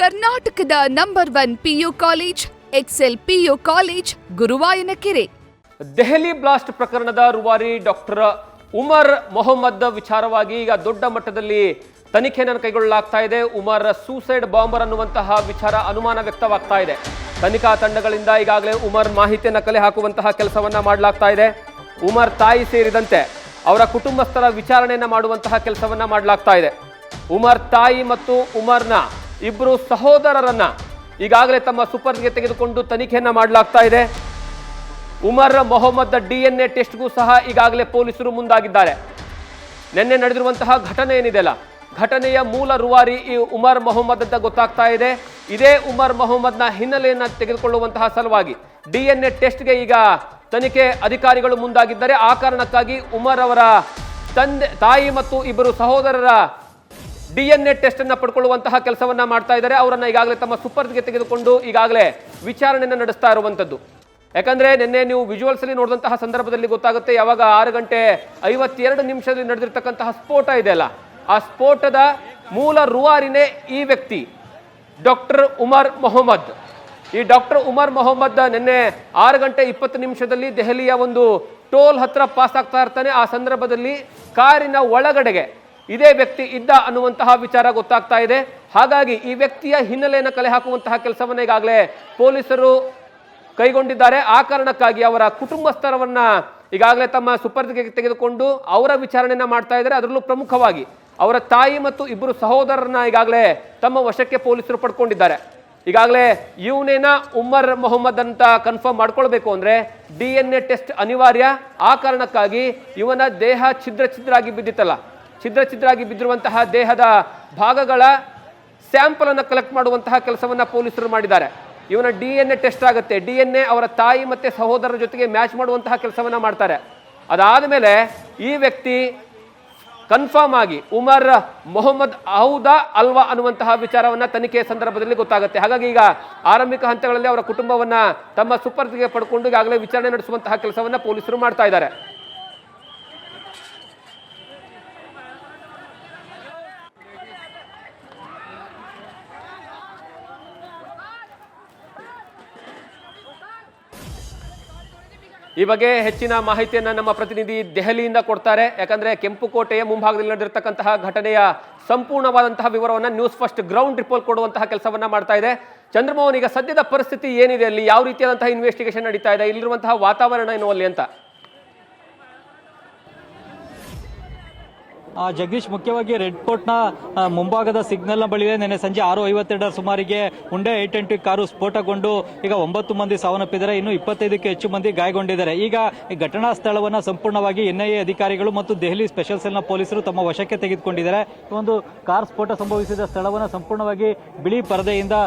ಕರ್ನಾಟಕದ number 1 PU college Excel PU college Guruvayanakere. Delhi blast ಪ್ರಕರಣದ ರೂವಾರಿ ಡಾಕ್ಟರ್ ಉಮರ್ ಮೊಹಮ್ಮದ್ ವಿಚಾರವಾಗಿ ಈಗ ದೊಡ್ಡ ಮಟ್ಟದಲ್ಲಿ ತನಿಖೆಯನ್ನು ಕೈಗೊಳ್ಳಲಾಗ್ತಾ ಇದೆ. ಉಮರ್ ಸೂಸೈಡ್ ಬಾಂಬರ್ ಅನ್ನುವಂತಹ ವಿಚಾರ ಅನುಮಾನ ವ್ಯಕ್ತವಾಗ್ತಾ ಇದೆ. ತನಿಖಾ ತಂಡಗಳಿಂದ ಈಗಾಗಲೇ ಉಮರ್ ಮಾಹಿತಿಯನ್ನು ಕಲೆ ಹಾಕುವಂತಹ ಕೆಲಸವನ್ನ ಮಾಡಲಾಗ್ತಾ ಇದೆ. ಉಮರ್ ತಾಯಿ ಸೇರಿದಂತೆ ಅವರ ಕುಟುಂಬಸ್ಥರ ವಿಚಾರಣೆಯನ್ನ ಮಾಡುವಂತಹ ಕೆಲಸವನ್ನ ಮಾಡಲಾಗ್ತಾ ಇದೆ. ಉಮರ್ ತಾಯಿ ಮತ್ತು ಉಮರ್ನ ಇಬ್ಬರು ಸಹೋದರರನ್ನ ಈಗಾಗಲೇ ತಮ್ಮ ಸುಪರ್ದಿಗೆ ತೆಗೆದುಕೊಂಡು ತನಿಖೆಯನ್ನ ಮಾಡಲಾಗ್ತಾ ಇದೆ. ಉಮರ್ ಮೊಹಮ್ಮದ್ DNA ಟೆಸ್ಟ್ಗೂ ಸಹ ಈಗಾಗಲೇ ಪೊಲೀಸರು ಮುಂದಾಗಿದ್ದಾರೆ. ನಿನ್ನೆ ನಡೆದಿರುವಂತಹ ಘಟನೆ ಏನಿದೆಯಲ್ಲ, ಘಟನೆಯ ಮೂಲ ರೂವಾರಿ ಈ ಉಮರ್ ಮೊಹಮ್ಮದ್ ಅಂತ ಗೊತ್ತಾಗ್ತಾ ಇದೆ. ಇದೇ ಉಮರ್ ಮೊಹಮ್ಮದ್ನ ಹಿನ್ನೆಲೆಯನ್ನು ತೆಗೆದುಕೊಳ್ಳುವಂತಹ ಸಲುವಾಗಿ DNA ಟೆಸ್ಟ್ಗೆ ಈಗ ತನಿಖೆ ಅಧಿಕಾರಿಗಳು ಮುಂದಾಗಿದ್ದಾರೆ. ಆ ಕಾರಣಕ್ಕಾಗಿ ಉಮರ್ ಅವರ ತಾಯಿ ಮತ್ತು ಇಬ್ಬರು ಸಹೋದರರ DNA ಟೆಸ್ಟ್ ಅನ್ನ ಪಡ್ಕೊಳ್ಳುವಂತಹ ಕೆಲಸವನ್ನ ಮಾಡ್ತಾ ಇದ್ದಾರೆ. ಅವರನ್ನ ಈಗಾಗಲೇ ತಮ್ಮ ಸುಪರ್ದಿಗೆ ತೆಗೆದುಕೊಂಡು ಈಗಾಗಲೇ ವಿಚಾರಣೆಯನ್ನು ನಡೆಸ್ತಾ ಇರುವಂತದ್ದು. ಯಾಕಂದ್ರೆ ನಿನ್ನೆ ನೀವು ವಿಜುವಲ್ಸ್ ಅಲ್ಲಿ ನೋಡಿದಂತಹ ಸಂದರ್ಭದಲ್ಲಿ ಗೊತ್ತಾಗುತ್ತೆ, ಯಾವಾಗ 6:52 ನಡೆದಿರ್ತಕ್ಕಂತಹ ಸ್ಫೋಟ ಇದೆಯಲ್ಲ, ಆ ಸ್ಫೋಟದ ಮೂಲ ರೂವಾರಿನೇ ಈ ವ್ಯಕ್ತಿ ಡಾಕ್ಟರ್ ಉಮರ್ ಮೊಹಮ್ಮದ್. ಈ ಡಾಕ್ಟರ್ ಉಮರ್ ಮೊಹಮ್ಮದ್ ನಿನ್ನೆ 6:20 ದೆಹಲಿಯ ಒಂದು ಟೋಲ್ ಹತ್ರ ಪಾಸ್ ಆಗ್ತಾ ಇರ್ತಾನೆ. ಆ ಸಂದರ್ಭದಲ್ಲಿ ಕಾರಿನ ಒಳಗಡೆಗೆ ಇದೇ ವ್ಯಕ್ತಿ ಇದ್ದ ಅನ್ನುವಂತಹ ವಿಚಾರ ಗೊತ್ತಾಗ್ತಾ ಇದೆ. ಹಾಗಾಗಿ ಈ ವ್ಯಕ್ತಿಯ ಹಿನ್ನೆಲೆಯನ್ನು ಕಲೆ ಹಾಕುವಂತಹ ಕೆಲಸವನ್ನ ಈಗಾಗಲೇ ಪೊಲೀಸರು ಕೈಗೊಂಡಿದ್ದಾರೆ. ಆ ಕಾರಣಕ್ಕಾಗಿ ಅವರ ಕುಟುಂಬಸ್ಥರವನ್ನ ಈಗಾಗಲೇ ತಮ್ಮ ಸುಪರ್ದಿಗೆ ತೆಗೆದುಕೊಂಡು ಅವರ ವಿಚಾರಣೆಯನ್ನ ಮಾಡ್ತಾ ಇದ್ದಾರೆ. ಅದರಲ್ಲೂ ಪ್ರಮುಖವಾಗಿ ಅವರ ತಾಯಿ ಮತ್ತು ಇಬ್ಬರು ಸಹೋದರರನ್ನ ಈಗಾಗಲೇ ತಮ್ಮ ವಶಕ್ಕೆ ಪೊಲೀಸರು ಪಡ್ಕೊಂಡಿದ್ದಾರೆ. ಈಗಾಗಲೇ ಇವನೇನಾ ಉಮರ್ ಮೊಹಮ್ಮದ್ ಅಂತ ಕನ್ಫರ್ಮ್ ಮಾಡ್ಕೊಳ್ಬೇಕು ಅಂದ್ರೆ DNA ಟೆಸ್ಟ್ ಅನಿವಾರ್ಯ. ಆ ಕಾರಣಕ್ಕಾಗಿ ಇವನ ದೇಹ ಛಿದ್ರಾಗಿ ಬಿದ್ದಿತ್ತಲ್ಲ, ಛಿದ್ರಾಗಿ ಬಿದ್ದಿರುವಂತಹ ದೇಹದ ಭಾಗಗಳ ಸ್ಯಾಂಪಲ್ ಅನ್ನು ಕಲೆಕ್ಟ್ ಮಾಡುವಂತಹ ಕೆಲಸವನ್ನ ಪೊಲೀಸರು ಮಾಡಿದ್ದಾರೆ. ಇವನ DNA ಟೆಸ್ಟ್ ಆಗುತ್ತೆ. DNA ಅವರ ತಾಯಿ ಮತ್ತೆ ಸಹೋದರರ ಜೊತೆಗೆ ಮ್ಯಾಚ್ ಮಾಡುವಂತಹ ಕೆಲಸವನ್ನ ಮಾಡ್ತಾರೆ. ಅದಾದ ಮೇಲೆ ಈ ವ್ಯಕ್ತಿ ಕನ್ಫರ್ಮ್ ಆಗಿ ಉಮರ್ ಮೊಹಮ್ಮದ್ ಹೌದಾ ಅಲ್ವಾ ಅನ್ನುವಂತಹ ವಿಚಾರವನ್ನ ತನಿಖೆಯ ಸಂದರ್ಭದಲ್ಲಿ ಗೊತ್ತಾಗುತ್ತೆ. ಹಾಗಾಗಿ ಈಗ ಆರಂಭಿಕ ಹಂತಗಳಲ್ಲಿ ಅವರ ಕುಟುಂಬವನ್ನ ತಮ್ಮ ಸುಪರ್ದಿಗೆ ಪಡ್ಕೊಂಡು ಈಗಾಗಲೇ ವಿಚಾರಣೆ ನಡೆಸುವಂತಹ ಕೆಲಸವನ್ನ ಪೊಲೀಸರು ಮಾಡ್ತಾ ಇದ್ದಾರೆ. ಈ ಬಗ್ಗೆ ಹೆಚ್ಚಿನ ಮಾಹಿತಿಯನ್ನ ನಮ್ಮ ಪ್ರತಿನಿಧಿ ದೆಹಲಿಯಿಂದ ಕೊಡ್ತಾರೆ. ಯಾಕಂದ್ರೆ ಕೆಂಪುಕೋಟೆಯ ಮುಂಭಾಗದಲ್ಲಿ ನಡೆದಿರ್ತಕ್ಕಂತಹ ಘಟನೆಯ ಸಂಪೂರ್ಣವಾದಂತಹ ವಿವರವನ್ನ ನ್ಯೂಸ್ ಫಸ್ಟ್ ಗ್ರೌಂಡ್ ರಿಪೋರ್ಟ್ ಕೊಡುವಂತಹ ಕೆಲಸವನ್ನ ಮಾಡ್ತಾ ಇದೆ. ಚಂದ್ರಮೋಹನ್, ಈಗ ಸದ್ಯದ ಪರಿಸ್ಥಿತಿ ಏನಿದೆ ಅಲ್ಲಿ, ಯಾವ ರೀತಿಯಾದಂತಹ ಇನ್ವೆಸ್ಟಿಗೇಷನ್ ನಡೀತಾ ಇದೆ, ಇಲ್ಲಿರುವಂತಹ ವಾತಾವರಣ ಏನು ಅಲ್ಲಿ ಅಂತ? ಜಗದೀಶ್, ಮುಖ್ಯವಾಗಿ ರೆಡ್ ಫೋರ್ಟ್ನ ಮುಂಭಾಗದ ಸಿಗ್ನಲ್ನ ಬಳಿಯೇ ನಿನ್ನೆ ಸಂಜೆ 6:52 ಸುಮಾರಿಗೆ ಹುಂಡೈ 820 ಕಾರು ಸ್ಫೋಟಗೊಂಡು ಈಗ 9 ಮಂದಿ ಸಾವನ್ನಪ್ಪಿದ್ದಾರೆ. ಇನ್ನು 25ಕ್ಕೂ ಹೆಚ್ಚು ಮಂದಿ ಗಾಯಗೊಂಡಿದ್ದಾರೆ. ಈಗ ಈ ಘಟನಾ ಸ್ಥಳವನ್ನು ಸಂಪೂರ್ಣವಾಗಿ NIA ಅಧಿಕಾರಿಗಳು ಮತ್ತು ದೆಹಲಿ ಸ್ಪೆಷಲ್ ಸೆಲ್ನ ಪೊಲೀಸರು ತಮ್ಮ ವಶಕ್ಕೆ ತೆಗೆದುಕೊಂಡಿದ್ದಾರೆ. ಒಂದು ಕಾರ್ ಸ್ಫೋಟ ಸಂಭವಿಸಿದ ಸ್ಥಳವನ್ನು ಸಂಪೂರ್ಣವಾಗಿ ಬಿಳಿ ಪರದೆಯಿಂದ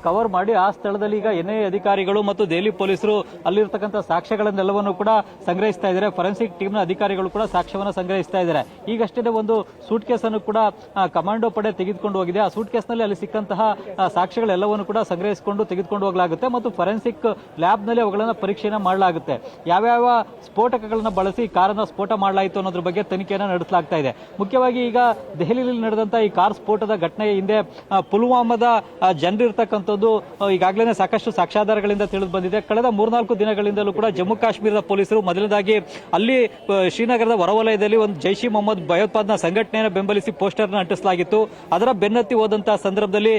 ಕವರ್ ಮಾಡಿ ಆ ಸ್ಥಳದಲ್ಲಿ ಈಗ NIA ಅಧಿಕಾರಿಗಳು ಮತ್ತು ದೆಹಲಿ ಪೊಲೀಸರು ಅಲ್ಲಿರ್ತಕ್ಕಂಥ ಸಾಕ್ಷ್ಯಗಳನ್ನೆಲ್ಲವನ್ನು ಕೂಡ ಸಂಗ್ರಹಿಸ್ತಾ ಇದ್ದಾರೆ. ಫೊರೆನ್ಸಿಕ್ ಟೀಮ್ನ ಅಧಿಕಾರಿಗಳು ಕೂಡ ಸಾಕ್ಷ್ಯವನ್ನು ಸಂಗ್ರಹಿಸ್ತಾ ಇದ್ದಾರೆ. ಈಗಷ್ಟೇ ಒಂದು ಸೂಟ್ ಕೇಸ್ ಅನ್ನು ಕೂಡ ಕಮಾಂಡೋ ಪಡೆ ತೆಗೆದುಕೊಂಡು ಹೋಗಿದೆ. ಆ ಸೂಟ್ ಕೇಸ್ ನಲ್ಲಿ ಅಲ್ಲಿ ಸಿಕ್ಕಂತಹ ಸಾಕ್ಷ್ಯಗಳೆಲ್ಲವನ್ನು ಕೂಡ ಸಂಗ್ರಹಿಸಿಕೊಂಡು ತೆಗೆದುಕೊಂಡು ಹೋಗಲಾಗುತ್ತೆ ಮತ್ತು ಫೊರೆನ್ಸಿಕ್ ಲ್ಯಾಬ್ ನಲ್ಲಿ ಅವುಗಳನ್ನು ಪರೀಕ್ಷೆಯನ್ನು ಮಾಡಲಾಗುತ್ತೆ. ಯಾವ್ಯಾವ ಸ್ಫೋಟಕಗಳನ್ನ ಬಳಸಿ ಕಾರನ್ನ ಸ್ಫೋಟ ಮಾಡಲಾಯಿತು ಅನ್ನೋದ್ರ ಬಗ್ಗೆ ತನಿಖೆಯನ್ನು ನಡೆಸಲಾಗ್ತಾ ಇದೆ. ಮುಖ್ಯವಾಗಿ ಈಗ ದೆಹಲಿಯಲ್ಲಿ ನಡೆದಂತಹ ಈ ಕಾರ್ ಸ್ಫೋಟದ ಘಟನೆಯ ಹಿಂದೆ ಪುಲ್ವಾಮಾದ ಜನರಿರ್ತಕ್ಕಂಥದ್ದು ಈಗಾಗಲೇ ಸಾಕಷ್ಟು ಸಾಕ್ಷ್ಯಾಧಾರಗಳಿಂದ ತಿಳಿದು ಬಂದಿದೆ. ಕಳೆದ 3-4 ದಿನಗಳಿಂದಲೂ ಕೂಡ ಜಮ್ಮು ಕಾಶ್ಮೀರದ ಪೊಲೀಸರು ಮೊದಲದಾಗಿ ಅಲ್ಲಿ ಶ್ರೀನಗರದ ಹೊರವಲಯದಲ್ಲಿ ಒಂದು ಜೈಷ್ ಇ ಮೊಹಮ್ಮದ್ ಭಯೋತ್ಪಾದನಾ ಸಂಘಟನೆಯನ್ನು ಬೆಂಬಲಿಸಿ ಪೋಸ್ಟರ್ ಅಂಟಿಸಲಾಗಿತ್ತು. ಅದರ ಬೆನ್ನತ್ತಿ ಹೋದಂತಹ ಸಂದರ್ಭದಲ್ಲಿ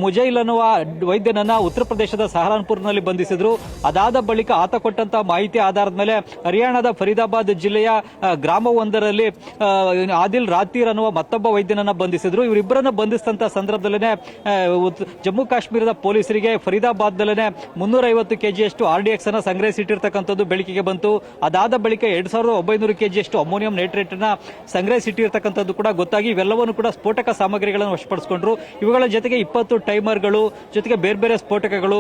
ಮುಜೈಲ್ ಅನ್ನುವ ವೈದ್ಯನನ್ನ ಉತ್ತರ ಪ್ರದೇಶದ ಸಹರಾನ್ಪುರ್ನಲ್ಲಿ ಬಂಧಿಸಿದ್ರು. ಅದಾದ ಬಳಿಕ ಆತ ಕೊಟ್ಟಂತಹ ಮಾಹಿತಿ ಆಧಾರದ ಮೇಲೆ ಹರಿಯಾಣದ ಫರೀದಾಬಾದ್ ಜಿಲ್ಲೆಯ ಗ್ರಾಮವೊಂದರಲ್ಲಿ ಆದಿಲ್ ರಾತೀರ್ ಅನ್ನುವ ಮತ್ತೊಬ್ಬ ವೈದ್ಯನನ್ನ ಬಂಧಿಸಿದ್ರು. ಇವರಿಬ್ಬರನ್ನ ಬಂಧಿಸಿದಂತಹ ಸಂದರ್ಭದಲ್ಲೇ ಜಮ್ಮು ಕಾಶ್ಮೀರದ ಪೊಲೀಸರಿಗೆ ಫರೀದಾಬಾದ್ನಲ್ಲೇ 350 kgಯಷ್ಟು RDX ಅನ್ನ ಸಂಗ್ರಹಿಸಿಟ್ಟಿರ್ತಕ್ಕಂಥದ್ದು ಬೆಳಕಿಗೆ ಬಂತು. ಅದಾದ ಬಳಿಕ 2900 kgಯಷ್ಟು ಅಮೋನಿಯಂ ನೈಟ್ರೇಟ್ ಅನ್ನ ಸಂಗ್ರಹಿಸಿಟ್ಟಿರ್ತಕ್ಕಂಥದ್ದು ಕೂಡ ಗೊತ್ತಾಗಿ ಇವೆಲ್ಲವನ್ನು ಕೂಡ ಸ್ಫೋಟಕ ಸಾಮಗ್ರಿಗಳನ್ನು ವಶಪಡಿಸಿಕೊಂಡ್ರು. ಇವುಗಳ ಜೊತೆಗೆ 20 ಟೈಮರ್ಗಳು, ಜೊತೆಗೆ ಬೇರೆ ಬೇರೆ ಸ್ಫೋಟಕಗಳು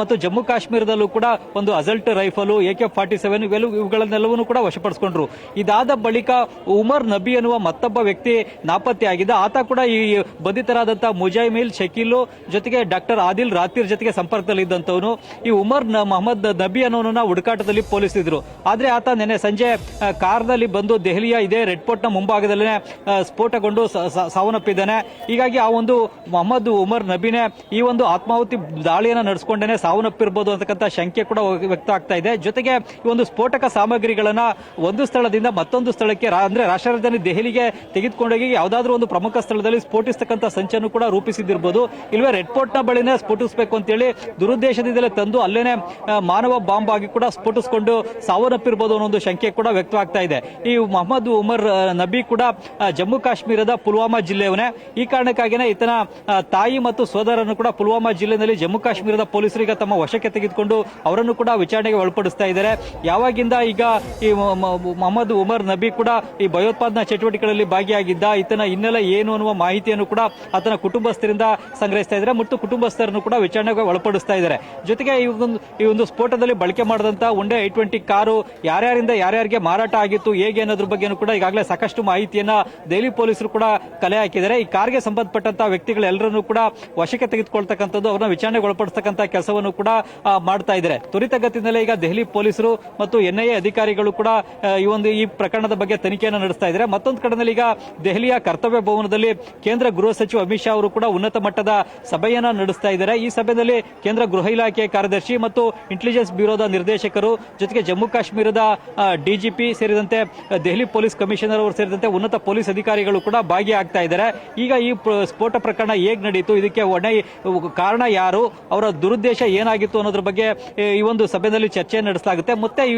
ಮತ್ತು ಜಮ್ಮು ಕಾಶ್ಮೀರದಲ್ಲೂ ಕೂಡ ಒಂದು ಅಸಲ್ಟ್ ರೈಫಲ್, AK-47 ಇವುಗಳನ್ನೆಲ್ಲವನ್ನು ಕೂಡ ವಶಪಡಿಸಿಕೊಂಡ್ರು. ಇದಾದ ಬಳಿಕ ಉಮರ್ ನಬಿ ಅನ್ನುವ ಮತ್ತೊಬ್ಬ ವ್ಯಕ್ತಿ ನಾಪತ್ತೆಯಾಗಿದ್ದ. ಆತ ಕೂಡ ಈ ಬಂಧಿತರಾದಂತಹ ಮುಜೈಮಿಲ್ ಶಕೀಲ್ ಜೊತೆಗೆ ಡಾಕ್ಟರ್ ಆದಿಲ್ ರಾತೀರ್ ಜೊತೆಗೆ ಸಂಪರ್ಕದಲ್ಲಿದ್ದಂಥವನು. ಈ ಉಮರ್ ಮೊಹಮ್ಮದ್ ನಬಿ ಅನ್ನೋನನ್ನ ಹುಡುಕಾಟದಲ್ಲಿ ಪೊಲೀಸರಿದ್ರು. ಆದ್ರೆ ಆತ ನಿನ್ನೆ ಸಂಜೆ ಕಾರ್ನಲ್ಲಿ ಬಂದು ದೆಹಲಿಯ ಇದೇ ರೆಡ್ ಫೋರ್ಟ್ನ ಮುಂಭಾಗ ಮುಂಭಾಗದಲ್ಲೇ ಸ್ಫೋಟಗೊಂಡು ಸಾವನ್ನಪ್ಪಿದ್ದಾನೆ. ಹೀಗಾಗಿ ಆ ಒಂದು ಮೊಹಮ್ಮದ್ ಉಮರ್ ನಬಿನೇ ಈ ಒಂದು ಆತ್ಮಾಹುತಿ ದಾಳಿಯನ್ನು ನಡೆಸಿಕೊಂಡೇನೆ ಸಾವನ್ನಪ್ಪಿರ್ಬೋದು ಅಂತಕ್ಕಂಥ ಶಂಕೆ ಕೂಡ ವ್ಯಕ್ತ ಆಗ್ತಾ ಇದೆ. ಜೊತೆಗೆ ಈ ಒಂದು ಸ್ಫೋಟಕ ಸಾಮಗ್ರಿಗಳನ್ನ ಒಂದು ಸ್ಥಳದಿಂದ ಮತ್ತೊಂದು ಸ್ಥಳಕ್ಕೆ ಅಂದ್ರೆ ರಾಷ್ಟ್ರ ರಾಜಧಾನಿ ದೆಹಲಿಗೆ ತೆಗೆದುಕೊಂಡೋಗಿ ಯಾವುದಾದ್ರೂ ಒಂದು ಪ್ರಮುಖ ಸ್ಥಳದಲ್ಲಿ ಸ್ಫೋಟಿಸತಕ್ಕಂಥ ಸಂಚನ್ನು ಕೂಡ ರೂಪಿಸಿದಿರಬಹುದು. ಇಲ್ವೇ ರೆಡ್ ಫೋರ್ಟ್ ನ ಬಳಿನೇ ಸ್ಫೋಟಿಸಬೇಕು ಅಂತೇಳಿ ದುರುದ್ದೇಶದಿಂದಲೇ ತಂದು ಅಲ್ಲೇನೆ ಮಾನವ ಬಾಂಬ್ ಆಗಿ ಕೂಡ ಸ್ಫೋಟಿಸಿಕೊಂಡು ಸಾವನ್ನಪ್ಪಿರಬಹುದು ಅನ್ನೋ ಒಂದು ಶಂಕೆ ಕೂಡ ವ್ಯಕ್ತವಾಗ್ತಾ ಇದೆ. ಈ ಮೊಹಮ್ಮದ್ ಉಮರ್ ನಬಿ ಕೂಡ ಜಮ್ಮು ಕಾಶ್ಮೀರದ ಪುಲ್ವಾಮಾ ಜಿಲ್ಲೆಯವನೇ. ಈ ಕಾರಣಕ್ಕಾಗಿಯೇ ಈತನ ತಾಯಿ ಮತ್ತು ಸೋದರನ್ನು ಕೂಡ ಪುಲ್ವಾಮಾ ಜಿಲ್ಲೆಯಲ್ಲಿ ಜಮ್ಮು ಕಾಶ್ಮೀರದ ಪೊಲೀಸರು ಈಗ ತಮ್ಮ ವಶಕ್ಕೆ ತೆಗೆದುಕೊಂಡು ಅವರನ್ನು ಕೂಡ ವಿಚಾರಣೆಗೆ ಒಳಪಡಿಸ್ತಾ ಇದ್ದಾರೆ. ಯಾವಾಗಿಂದ ಈಗ ಈ ಮೊಹಮ್ಮದ್ ಉಮರ್ ನಬಿ ಕೂಡ ಈ ಭಯೋತ್ಪಾದನಾ ಚಟುವಟಿಕೆಗಳಲ್ಲಿ ಭಾಗಿಯಾಗಿದ್ದ, ಈತನ ಹಿನ್ನೆಲೆ ಏನು ಅನ್ನುವ ಮಾಹಿತಿಯನ್ನು ಕೂಡ ಆತನ ಕುಟುಂಬಸ್ಥರಿಂದ ಸಂಗ್ರಹಿಸ್ತಾ ಇದ್ದಾರೆ ಮತ್ತು ಕುಟುಂಬಸ್ಥರನ್ನು ಕೂಡ ವಿಚಾರಣೆಗೆ ಒಳಪಡಿಸ್ತಾ ಇದ್ದಾರೆ. ಜೊತೆಗೆ ಈ ಒಂದು ಸ್ಫೋಟದಲ್ಲಿ ಬಳಕೆ ಮಾಡಿದಂತ ಉಂಡೆ I-20 ಕಾರು ಯಾರ್ಯಾರಿಂದ ಯಾರ್ಯಾರಿಗೆ ಮಾರಾಟ ಆಗಿತ್ತು, ಹೇಗೆ ಅನ್ನೋದ್ರ ಬಗ್ಗೆ ಕೂಡ ಈಗಾಗಲೇ ಸಾಕಷ್ಟು ಮಾಹಿತಿಯನ್ನ ದೆಹಲಿ ಪೊಲೀಸರು ಕೂಡ ಕಲೆ ಹಾಕಿದ್ದಾರೆ. ಈ ಕಾರ್ಗೆ ಸಂಬಂಧಪಟ್ಟಂತಹ ವ್ಯಕ್ತಿಗಳೆಲ್ಲರನ್ನೂ ಕೂಡ ವಶಕ್ಕೆ ತೆಗೆದುಕೊಳ್ತಕ್ಕಂಥದ್ದು, ಅವರನ್ನ ವಿಚಾರಣೆಗೆ ಒಳಪಡಿಸತಕ್ಕಂಥ ಕೆಲಸವನ್ನು ಕೂಡ ಮಾಡ್ತಾ ಇದ್ದಾರೆ. ತ್ವರಿತಗತಿನಲ್ಲಿ ಈಗ ದೆಹಲಿ ಪೊಲೀಸರು ಮತ್ತು NIA ಅಧಿಕಾರಿಗಳು ಕೂಡ ಈ ಪ್ರಕರಣದ ಬಗ್ಗೆ ತನಿಖೆಯನ್ನು ನಡೆಸ್ತಾ ಇದ್ದಾರೆ. ಮತ್ತೊಂದು ಕಡೆಯಲ್ಲಿ ಈಗ ದೆಹಲಿಯ ಕರ್ತವ್ಯ ಭವನದಲ್ಲಿ ಕೇಂದ್ರ ಗೃಹ ಸಚಿವ ಅಮಿತ್ ಶಾ ಅವರು ಕೂಡ ಉನ್ನತ ಮಟ್ಟದ ಸಭೆಯನ್ನ ನಡೆಸ್ತಾ ಇದ್ದಾರೆ. ಈ ಸಭೆಯಲ್ಲಿ ಕೇಂದ್ರ ಗೃಹ ಇಲಾಖೆ ಕಾರ್ಯದರ್ಶಿ ಮತ್ತು ಇಂಟೆಲಿಜೆನ್ಸ್ ಬ್ಯೂರೋದ ನಿರ್ದೇಶಕರು, ಜೊತೆಗೆ ಜಮ್ಮು ಕಾಶ್ಮೀರದ DGP ಸೇರಿದಂತೆ ದೆಹಲಿ ಪೊಲೀಸ್ ಕಮಿಷನರ್ ಅವರು ಸೇರಿದಂತೆ ಉನ್ನತ ಪೊಲೀಸ್ ಅಧಿಕಾರಿಗಳು ಕೂಡ ಭಾಗಿಯಾಗ್ತಾ ಇದ್ದಾರೆ. ಈಗ ಈ ಸ್ಫೋಟ ಪ್ರಕರಣ ಹೇಗೆ ನಡೆಯಿತು, ಇದಕ್ಕೆ ಕಾರಣ ಯಾರು, ಅವರ ದುರುದ್ದೇಶ ಏನಾಗಿತ್ತು ಅನ್ನೋದ್ರ ಬಗ್ಗೆ ಈ ಒಂದು ಸಭೆಯಲ್ಲಿ ಚರ್ಚೆ ನಡೆಸಲಾಗುತ್ತೆ. ಮತ್ತೆ ಈ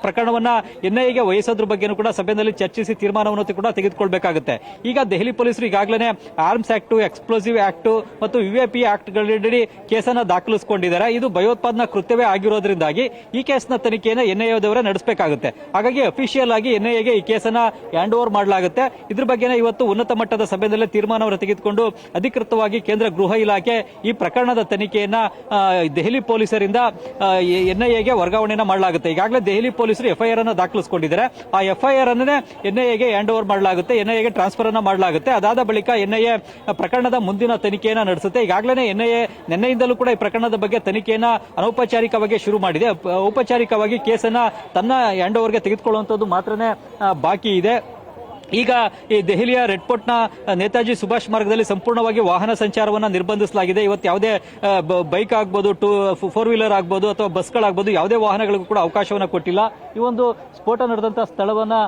ಪ್ರಕರಣವನ್ನ NIAಗೆ ವಹಿಸೋದ್ರ ಬಗ್ಗೆ ಕೂಡ ಸಭೆಯಲ್ಲಿ ಚರ್ಚಿಸಿ ತೀರ್ಮಾನವನ್ನು ಕೂಡ ತೆಗೆದುಕೊಳ್ಬೇಕಾಗುತ್ತೆ. ಈಗ ದೆಹಲಿ ಪೊಲೀಸರು ಈಗಾಗಲೇ ಆರ್ಮ್ಸ್ ಆಕ್ಟ್, ಎಕ್ಸ್ಪ್ಲೋಸಿವ್ ಆಕ್ಟ್ ಮತ್ತು UAP ಆಕ್ಟ್ ಗಳಡಿ ಕೇಸನ್ನ ದಾಖಲಿಸಿಕೊಂಡಿದ್ದಾರೆ. ಇದು ಭಯೋತ್ಪಾದನಾ ಕೃತ್ಯವೇ ಆಗಿರೋದ್ರಿಂದಾಗಿ ಈ ಕೇಸ್ನ ತನಿಖೆಯನ್ನು NIAದವರೇ ನಡೆಸಬೇಕಾಗುತ್ತೆ. ಹಾಗಾಗಿ ಅಫಿಷಿಯಲ್ ಆಗಿ NIAಗೆ ಈ ಕೇಸನ್ನ ಹ್ಯಾಂಡ್ ಓವರ್ ಮಾಡಲಾಗುತ್ತೆ. ಇದ್ರ ಬಗ್ಗೆ ಇವತ್ತು ಉನ್ನತ ಮಟ್ಟದ ಸಭೆಯಲ್ಲಿ ತೀರ್ಮಾನವನ್ನು ತೆಗೆದುಕೊಂಡು ಅಧಿಕೃತವಾಗಿ ಕೇಂದ್ರ ಗೃಹ ಇಲಾಖೆ ಈ ಪ್ರಕರಣದ ತನಿಖೆಯನ್ನ ದೆಹಲಿ ಪೊಲೀಸರಿಂದ NIAಗೆ ವರ್ಗಾವಣೆಯನ್ನ ಮಾಡಲಾಗುತ್ತೆ. ಈಗಾಗಲೇ ದೆಹಲಿ ಪೊಲೀಸರು FIR ಅನ್ನು ದಾಖಲಿಸಿಕೊಂಡಿದ್ದಾರೆ. ಆ FIR ಅನ್ನೇ NIAಗೆ ಹ್ಯಾಂಡ್ ಓವರ್ ಮಾಡಲಾಗುತ್ತೆ, NIAಗೆ ಟ್ರಾನ್ಸ್ಫರ್ ಅನ್ನ ಮಾಡಲಾಗುತ್ತೆ. ಅದಾದ ಬಳಿಕ NIA ಪ್ರಕರಣದ ಮುಂದಿನ ತನಿಖೆಯನ್ನ ನಡೆಸುತ್ತೆ. ಈಗಾಗಲೇ NIA ನಿನ್ನೆಯಿಂದಲೂ ಕೂಡ ಈ ಪ್ರಕರಣದ ಬಗ್ಗೆ ತನಿಖೆಯನ್ನ ಅನೌಪಚಾರಿಕವಾಗಿ ಶುರು ಮಾಡಿದೆ. ಔಪಚಾರಿಕವಾಗಿ ಕೇಸನ್ನ ತನ್ನ ಹ್ಯಾಂಡ್ ಓವರ್ಗೆ ತೆಗೆದುಕೊಳ್ಳುವಂತದ್ದು ಮಾತ್ರನೇ ಬಾಕಿ ಇದೆ. ಈಗ ಈ ದೆಹಲಿಯ ರೆಡ್ ಫೋರ್ಟ್ನ ನೇತಾಜಿ ಸುಭಾಷ್ ಮಾರ್ಗದಲ್ಲಿ ಸಂಪೂರ್ಣವಾಗಿ ವಾಹನ ಸಂಚಾರವನ್ನು ನಿರ್ಬಂಧಿಸಲಾಗಿದೆ. ಇವತ್ತು ಯಾವುದೇ ಬೈಕ್ ಆಗ್ಬೋದು, 4 ವೀಲರ್ ಆಗ್ಬೋದು ಅಥವಾ ಬಸ್ಗಳಾಗ್ಬೋದು, ಯಾವುದೇ ವಾಹನಗಳಿಗೂ ಕೂಡ ಅವಕಾಶವನ್ನು ಕೊಟ್ಟಿಲ್ಲ. ಈ ಒಂದು ಸ್ಫೋಟ ನಡೆದಂತಹ ಸ್ಥಳವನ್ನ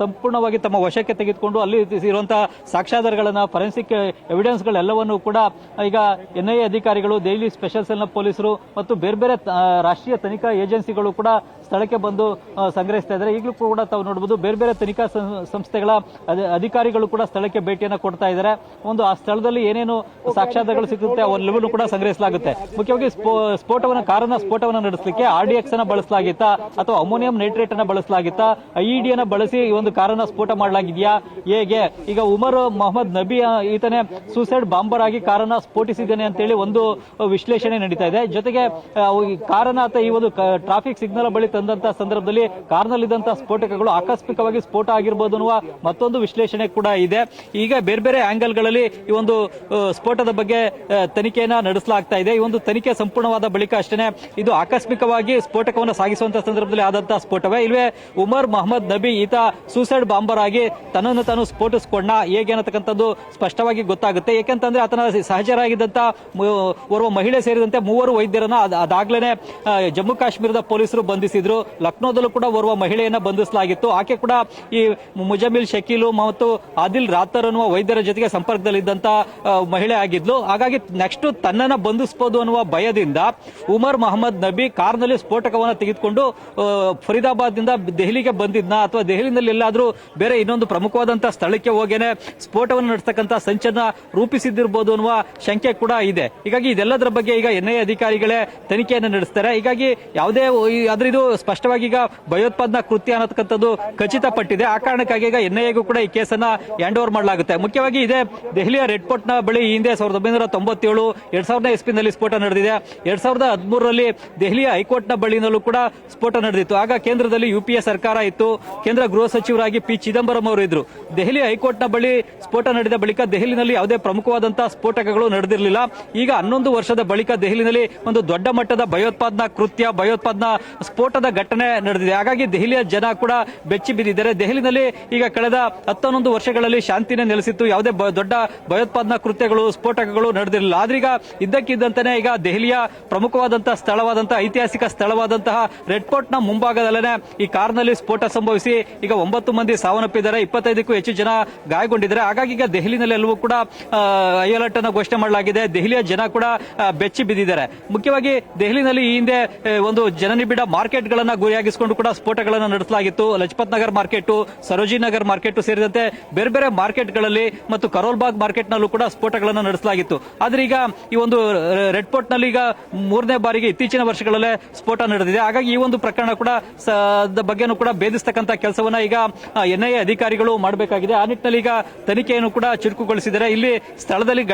ಸಂಪೂರ್ಣವಾಗಿ ತಮ್ಮ ವಶಕ್ಕೆ ತೆಗೆದುಕೊಂಡು ಅಲ್ಲಿ ಇರುವಂತಹ ಸಾಕ್ಷ್ಯಾಧಾರಗಳನ್ನ, ಫರೆನ್ಸಿಕ್ ಎವಿಡೆನ್ಸ್ಗಳೆಲ್ಲವನ್ನೂ ಕೂಡ ಈಗ NIA ಅಧಿಕಾರಿಗಳು, ದೆಹಲಿ ಸ್ಪೆಷಲ್ ಸೆಲ್ನ ಪೊಲೀಸರು ಮತ್ತು ಬೇರೆ ಬೇರೆ ರಾಷ್ಟ್ರೀಯ ತನಿಖಾ ಏಜೆನ್ಸಿಗಳು ಕೂಡ ಸ್ಥಳಕ್ಕೆ ಬಂದು ಸಂಗ್ರಹಿಸ್ತಾ ಇದ್ದಾರೆ. ಈಗಲೂ ಕೂಡ ತಾವು ನೋಡಬಹುದು ಬೇರೆ ಬೇರೆ ತನಿಖಾ ಸಂಸ್ಥೆಗಳ ಅಧಿಕಾರಿಗಳು ಕೂಡ ಸ್ಥಳಕ್ಕೆ ಭೇಟಿಯನ್ನು ಕೊಡ್ತಾ ಇದ್ದಾರೆ. ಒಂದು ಆ ಸ್ಥಳದಲ್ಲಿ ಏನೇನು ಸಾಕ್ಷ್ಯಾಧಾರಗಳು ಸಿಗುತ್ತೆ ಅವೆಲ್ಲವನ್ನೂ ಕೂಡ ಸಂಗ್ರಹಿಸಲಾಗುತ್ತೆ. ಮುಖ್ಯವಾಗಿ ಕಾರನ್ನ ಸ್ಫೋಟವನ್ನು ನಡೆಸಲಿಕ್ಕೆ RDX ಅನ್ನ ಬಳಸಲಾಗಿತ್ತಾ ಅಥವಾ ಅಮೋನಿಯಂ ನೈಟ್ರೇಟ್ ಅನ್ನ ಬಳಸಲಾಗಿತ್ತಾ, IED ಅನ್ನ ಬಳಸಿ ಈ ಒಂದು ಕಾರನ್ನ ಸ್ಫೋಟ ಮಾಡಲಾಗಿದೆಯಾ, ಹೇಗೆ? ಈಗ ಉಮರ್ ಮೊಹಮ್ಮದ್ ನಬಿ ಈತನೇ ಸೂಸೈಡ್ ಬಾಂಬರ್ ಆಗಿ ಕಾರನ್ನ ಸ್ಫೋಟಿಸಿದ್ದಾನೆ ಅಂತೇಳಿ ಒಂದು ವಿಶ್ಲೇಷಣೆ ನಡೀತಾ ಇದೆ. ಜೊತೆಗೆ ಕಾರನ್ನ ಈ ಒಂದು ಟ್ರಾಫಿಕ್ ಸಿಗ್ನಲ್ ಬಳಿ ತಂದಂತಹ ಸಂದರ್ಭದಲ್ಲಿ ಕಾರ್ನಲ್ಲಿದ್ದಂತಹ ಸ್ಫೋಟಕಗಳು ಆಕಸ್ಮಿಕವಾಗಿ ಸ್ಫೋಟ ಆಗಿರಬಹುದು ಅನ್ನುವ ಮತ್ತೊಂದು ವಿಶ್ಲೇಷಣೆ ಕೂಡ ಇದೆ. ಈಗ ಬೇರೆ ಬೇರೆ ಆಂಗಲ್ಗಳಲ್ಲಿ ಈ ಒಂದು ಸ್ಫೋಟದ ಬಗ್ಗೆ ತನಿಖೆಯನ್ನ ನಡೆಸಲಾಗ್ತಾ ಇದೆ. ಈ ಒಂದು ತನಿಖೆ ಸಂಪೂರ್ಣವಾದ ಬಳಿಕ ಅಷ್ಟೇ ಇದು ಆಕಸ್ಮಿಕವಾಗಿ ಸ್ಫೋಟಕವನ್ನು ಸಾಗಿಸುವಂತಹ ಸಂದರ್ಭದಲ್ಲಿ ಆದಂತಹ ಸ್ಫೋಟವೇ ಇಲ್ವೇ ಉಮರ್ ಮೊಹಮ್ಮದ್ ನಬಿ ಈತ ಸೂಸೈಡ್ ಬಾಂಬರ್ ಆಗಿ ತನ್ನನ್ನು ತಾನು ಸ್ಫೋಟಿಸಿಕೊಂಡ ಹೇಗೆ ಅನ್ನತಕ್ಕಂಥದ್ದು ಸ್ಪಷ್ಟವಾಗಿ ಗೊತ್ತಾಗುತ್ತೆ. ಯಾಕಂತಂದ್ರೆ ಆತನ ಸಹಚರಾಗಿದ್ದಂತಹ ಓರ್ವ ಮಹಿಳೆ ಸೇರಿದಂತೆ 3 ವೈದ್ಯರನ್ನ ಅದಾಗ್ಲೇ ಜಮ್ಮು ಕಾಶ್ಮೀರದ ಪೊಲೀಸರು ಬಂಧಿಸಿದ್ರು. ಲಕ್ನೋದಲ್ಲೂ ಕೂಡ ಓರ್ವ ಮಹಿಳೆಯನ್ನ ಬಂಧಿಸಲಾಗಿತ್ತು. ಆಕೆ ಕೂಡ ಈ ಮುಜಮಿಲ್ ಶಕೀಲು ಮತ್ತು ಆದಿಲ್ ರಾತರ್ ಅನ್ನುವ ವೈದ್ಯರ ಜೊತೆಗೆ ಸಂಪರ್ಕದಲ್ಲಿದ್ದಂತ ಮಹಿಳೆ ಆಗಿದ್ಲು. ಹಾಗಾಗಿ ನೆಕ್ಸ್ಟ್ ತನ್ನನ್ನ ಬಂಧಿಸಬಹುದು ಅನ್ನುವ ಭಯದಿಂದ ಉಮರ್ ಮೊಹಮ್ಮದ್ ನಬಿ ಕಾರ್ನಲ್ಲಿ ಸ್ಫೋಟಕವನ್ನು ತೆಗೆದುಕೊಂಡು ಫರೀದಾಬಾದ್ ನಿಂದ ದೆಹಲಿಗೆ ಬಂದಿದ್ನ ಅಥವಾ ದೆಹಲಿನಲ್ಲಿ ಎಲ್ಲಾದ್ರೂ ಬೇರೆ ಇನ್ನೊಂದು ಪ್ರಮುಖವಾದಂತಹ ಸ್ಥಳಕ್ಕೆ ಹೋಗೇನೆ ಸ್ಫೋಟವನ್ನು ನಡೆಸತಕ್ಕಂತಹ ಸಂಚನ್ನ ರೂಪಿಸಿದ್ದಿರಬಹುದು ಅನ್ನುವ ಶಂಕೆ ಕೂಡ ಇದೆ. ಹೀಗಾಗಿ ಇದೆಲ್ಲದರ ಬಗ್ಗೆ ಈಗ NIA ಅಧಿಕಾರಿಗಳೇ ತನಿಖೆಯನ್ನು ನಡೆಸ್ತಾರೆ. ಹೀಗಾಗಿ ಯಾವುದೇ ಇದು ಸ್ಪಷ್ಟವಾಗಿ ಈಗ ಭಯೋತ್ಪಾದನಾ ಕೃತ್ಯ ಅನ್ನತಕ್ಕಂಥದ್ದು ಖಚಿತಪಟ್ಟಿದೆ. ಆ ಕಾರಣಕ್ಕಾಗಿ ಈಗ NIAಗೂ ಕೂಡ ಈ ಕೇಸನ್ನ ಹ್ಯಾಂಡ್ ಓವರ್ ಮಾಡಲಾಗುತ್ತೆ. ಮುಖ್ಯವಾಗಿ ಇದೇ ದೆಹಲಿಯ ರೆಡ್ ಫೋರ್ಟ್ ನ ಬಳಿ ಹಿಂದೆ 1997, 2000 ಇಸ್ವಿನಲ್ಲಿ ಸ್ಫೋಟ ನಡೆದಿದೆ. 2013ರಲ್ಲಿ ದೆಹಲಿಯ ಹೈಕೋರ್ಟ್ ನ ಬಳಿನಲ್ಲೂ ಕೂಡ ಸ್ಫೋಟ ನಡೆದಿತ್ತು. ಆಗ ಕೇಂದ್ರದಲ್ಲಿ UPA ಸರ್ಕಾರ ಇತ್ತು. ಕೇಂದ್ರ ಗೃಹ ಸಚಿವರಾಗಿ P. ಚಿದಂಬರಂ ಅವರು ಇದ್ರು. ದೆಹಲಿ ಹೈಕೋರ್ಟ್ ನ ಬಳಿ ಸ್ಫೋಟ ನಡೆದ ಬಳಿಕ ದೆಹಲಿನಲ್ಲಿ ಯಾವುದೇ ಪ್ರಮುಖವಾದಂತಹ ಸ್ಫೋಟಕಗಳು ನಡೆದಿರಲಿಲ್ಲ. ಈಗ 11 ವರ್ಷದ ಬಳಿಕ ದೆಹಲಿನಲ್ಲಿ ಒಂದು ದೊಡ್ಡ ಮಟ್ಟದ ಭಯೋತ್ಪಾದನಾ ಕೃತ್ಯ, ಭಯೋತ್ಪಾದನಾ ಸ್ಫೋಟದ ಘಟನೆ ನಡೆದಿದೆ. ಹಾಗಾಗಿ ದೆಹಲಿಯ ಜನ ಕೂಡ ಬೆಚ್ಚಿ ಬಿದ್ದಿದ್ದಾರೆ. ದೆಹಲಿನಲ್ಲಿ ಈಗ ಕಳೆದ 11 ವರ್ಷಗಳಲ್ಲಿ ಶಾಂತಿನೇ ನೆಲೆಸಿತ್ತು. ಯಾವುದೇ ದೊಡ್ಡ ಭಯೋತ್ಪಾದನಾ ಕೃತ್ಯಗಳು, ಸ್ಫೋಟಕಗಳು ನಡೆದಿರಲಿಲ್ಲ. ಆದ್ರೀಗ ಇದ್ದಕ್ಕಿದ್ದಂತಾನೆ ಈಗ ದೆಹಲಿಯ ಪ್ರಮುಖವಾದಂತಹ ಸ್ಥಳವಾದಂತಹ ಐತಿಹಾಸಿಕ ಸ್ಥಳವಾದಂತಹ ರೆಡ್ ಫೋರ್ಟ್ ನ ಮುಂಭಾಗದಲ್ಲೇ ಈ ಕಾರ್ನಲ್ಲಿ ಸ್ಫೋಟ ಸಂಭವಿಸಿ ಈಗ 9 ಮಂದಿ ಸಾವನ್ನಪ್ಪಿದ್ದಾರೆ, 25ಕ್ಕೂ ಹೆಚ್ಚು ಜನ ಗಾಯಗೊಂಡಿದ್ದಾರೆ. ಹಾಗಾಗಿ ಈಗ ದೆಹಲಿನಲ್ಲಿ ಎಲ್ಲವೂ ಕೂಡ ಹೈ ಅಲರ್ಟ್ ಅನ್ನು ಘೋಷಣೆ ಮಾಡಲಾಗಿದೆ. ದೆಹಲಿಯ ಜನ ಕೂಡ ಬೆಚ್ಚಿ ಬಿದ್ದಿದ್ದಾರೆ. ಮುಖ್ಯವಾಗಿ ದೆಹಲಿನಲ್ಲಿ ಈ ಹಿಂದೆ ಒಂದು ಜನನಿಬಿಡ ಮಾರ್ಕೆಟ್ ಗಳನ್ನ ಗುರಿಯಾಗಿಸಿಕೊಂಡು ಕೂಡ ಸ್ಫೋಟಗಳನ್ನು ನಡೆಸಲಾಗಿತ್ತು. ಲಜಪತ್ ನಗರ್ ಮಾರ್ಕೆಟ್, ಸರೋಜಿ ನಗರ್ ಮಾರ್ಕೆಟ್ ಸೇರಿದಂತೆ ಬೇರೆ ಬೇರೆ ಮಾರ್ಕೆಟ್ಗಳಲ್ಲಿ ಮತ್ತು ಕರೋಲ್ ಬಾಗ್ ಮಾರ್ಕೆಟ್ ನಲ್ಲೂ ಕೂಡ ಸ್ಫೋಟಗಳನ್ನು ನಡೆಸಲಾಗಿತ್ತು. ಆದ್ರೆ ಈಗ ಈ ಒಂದು ರೆಡ್ ಫೋರ್ಟ್ ನಲ್ಲಿ ಈಗ 3ನೇ ಬಾರಿಗೆ ಇತ್ತೀಚಿನ ವರ್ಷಗಳಲ್ಲೇ ಸ್ಫೋಟ ನಡೆದಿದೆ. ಹಾಗಾಗಿ ಈ ಒಂದು ಪ್ರಕರಣ ಕೂಡ ಬಗ್ಗೆನೂ ಕೂಡ ಭೇದಿಸತಕ್ಕಂತ ಕೆಲಸವನ್ನ ಈಗ ಎನ್ಐಎ ಅಧಿಕಾರಿಗಳು ಮಾಡಬೇಕಾಗಿದೆ. ಆ ನಿಟ್ಟಿನಲ್ಲಿ ಈಗ ತನಿಖೆಯನ್ನು ಕೂಡ ಚುರುಕುಗೊಳಿಸಿದ್ದಾರೆ. ಇಲ್ಲಿ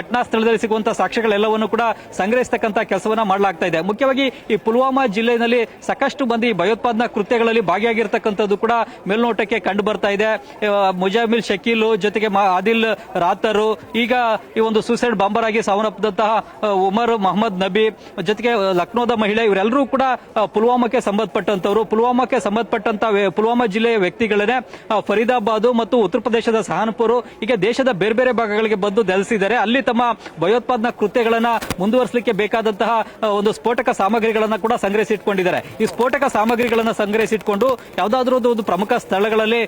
ಘಟನಾ ಸ್ಥಳದಲ್ಲಿ ಸಿಗುವಂತಹ ಸಾಕ್ಷ್ಯಗಳೆಲ್ಲವನ್ನು ಕೂಡ ಸಂಗ್ರಹಿಸತಕ್ಕಂತ ಕೆಲಸವನ್ನ ಮಾಡಲಾಗ್ತಾ ಇದೆ. ಮುಖ್ಯವಾಗಿ ಈ ಪುಲ್ವಾಮಾ ಜಿಲ್ಲೆಯಲ್ಲಿ ಸಾಕಷ್ಟು ಮಂದಿ ಭಯೋತ್ಪಾದನಾ ಕೃತ್ಯಗಳಲ್ಲಿ ಭಾಗಿಯಾಗಿರ್ತಕ್ಕಂಥದ್ದು ಕೂಡ ಮೇಲ್ನೋಟಕ್ಕೆ ಕಂಡು ಬರ್ತಾ ಇದೆ. ಮುಜಾಮಿಲ್ ಶಕೀಲ್ ಜೊತೆಗೆ ಆದಿಲ್ ರಾತರ್, ಈಗ ಈ ಒಂದು ಸೂಸೈಡ್ ಬಾಂಬರ್ ಆಗಿ ಸಾವನ್ನಪ್ಪಿದಂತಹ ಉಮರ್ ಮೊಹಮ್ಮದ್ ನಬಿ, ಜೊತೆಗೆ ಲಕ್ನೋದ ಮಹಿಳೆ, ಇವರೆಲ್ಲರೂ ಕೂಡ ಪುಲ್ವಾಮಾಕ್ಕೆ ಸಂಬಂಧಪಟ್ಟಂತವರು. ಪುಲ್ವಾಮಾ ಜಿಲ್ಲೆಯ ವ್ಯಕ್ತಿಗಳೇ ಫರೀದಾಬಾದ್ ಮತ್ತು ಉತ್ತರ ಪ್ರದೇಶದ ಸಹಾರನ್ಪುರ್, ಈಗ ದೇಶದ ಬೇರೆ ಬೇರೆ ಭಾಗಗಳಿಗೆ ಬಂದು ನೆಲೆಸಿದ್ದಾರೆ. ಅಲ್ಲಿ ತಮ್ಮ ಭಯೋತ್ಪಾದನಾ ಕೃತ್ಯಗಳನ್ನ ಮುಂದುವರಿಸಲಿಕ್ಕೆ ಬೇಕಾದಂತಹ ಒಂದು ಸ್ಫೋಟಕ ಸಾಮಗ್ರಿಗಳನ್ನ ಕೂಡ ಸಂಗ್ರಹಿಸಿಟ್ಕೊಂಡಿದ್ದಾರೆ. ಈ ಸ್ಫೋಟಕ ಸಾಮಗ್ರಿಗಳನ್ನ ಸಂಗ್ರಹಿಸಿಟ್ಕೊಂಡು ಯಾವುದಾದ್ರೂ ಒಂದು ಪ್ರಮುಖ ಸ್ಥಳಗಳಲ್ಲಿ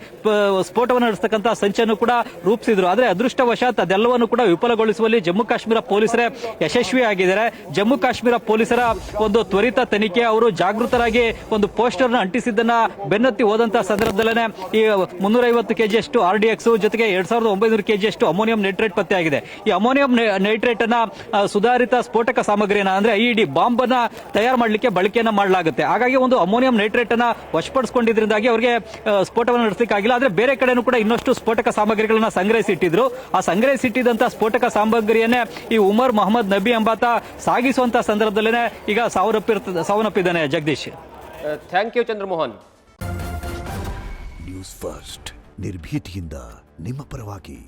ಸ್ಫೋಟವನ್ನು ನಡೆಸತಕ್ಕಂತಹ ಸಂಚನ್ನು ಕೂಡ ರೂಪಿಸಿದ್ರು. ಆದ್ರೆ ಅದೃಷ್ಟವಶಾತ್ ಅದೆಲ್ಲವನ್ನು ಕೂಡ ವಿಫಲಗೊಳಿಸುವಲ್ಲಿ ಜಮ್ಮು ಕಾಶ್ಮೀರ ಪೊಲೀಸರೇ ಯಶಸ್ವಿಯಾಗಿದ್ದಾರೆ. ಜಮ್ಮು ಕಾಶ್ಮೀರ ಪೊಲೀಸರ ಒಂದು ತ್ವರಿತ ತನಿಖೆ, ಅವರು ಜಾಗೃತರಾಗಿ ಒಂದು ಪೋಸ್ಟರ್ ನ ಅಂಟಿಸಿದ್ದನ್ನ ಬೆನ್ನತ್ತಿ ಹೋದಂತಹ ಸಂದರ್ಭದಲ್ಲೇ ಈ 350 ಕೆಜಿಯಷ್ಟು RDX ಜೊತೆಗೆ 2900 ಕೆಜಿಯಷ್ಟು ಅಮೋನಿಯಂ ನೈಟ್ರೇಟ್ ಪತ್ತೆಯಾಗಿದೆ. ಈ ಅಮೋನಿಯಂ ನೈಟ್ರೇಟ್ ಅನ್ನ ಸುಧಾರಿತ ಸ್ಫೋಟಕ ಸಾಮಗ್ರಿಯನ್ನ ಅಂದ್ರೆ IED ಬಾಂಬ್ ಅನ್ನ ತಯಾರು ಮಾಡಲಿಕ್ಕೆ ಬಳಕೆಯನ್ನ ಮಾಡಲಾಗುತ್ತೆ. ಹಾಗಾಗಿ ಒಂದು ಅಮೋನಿಯಂ ನೈಟ್ರೇಟ್ ಅನ್ನ ವಶಪಡಿಸಿಕೊಂಡಿದ್ರಿಂದಾಗಿ ಅವರಿಗೆ ಸ್ಫೋಟವನ್ನು ನಡೆಸಲಿಕ್ಕೆ ಆಗಿಲ್ಲ. ಆದ್ರೆ ಬೇರೆ ಕಡೆನೂ ಕೂಡ ಇನ್ನಷ್ಟು ಸ್ಫೋಟಕ ಸಾಮಗ್ರಿಗಳನ್ನ ಸಂಗ್ರಹಿಸಿಟ್ಟಿದ್ರು. ಆ ಸಂಗ್ರಹಿಸಿಟ್ಟಿದ್ದಂತಹ ಸ್ಫೋಟಕ ಸಾಮಗ್ರಿಯನ್ನೇ ಈ ಉಮರ್ ಮೊಹಮ್ಮದ್ ನಬಿ ಎಂಬಾತ ಸಾಗಿಸುವಂತಹ ಸಂದರ್ಭದಲ್ಲೇ ಈಗ ಸಾವನ್ನಪ್ಪಿದ್ದಾನೆ. Jagadish, thank you Chandramohan. News first ನಿರ್ಭೀತಿಯಿಂದ ನಿಮ್ಮ ಪರವಾಗಿ.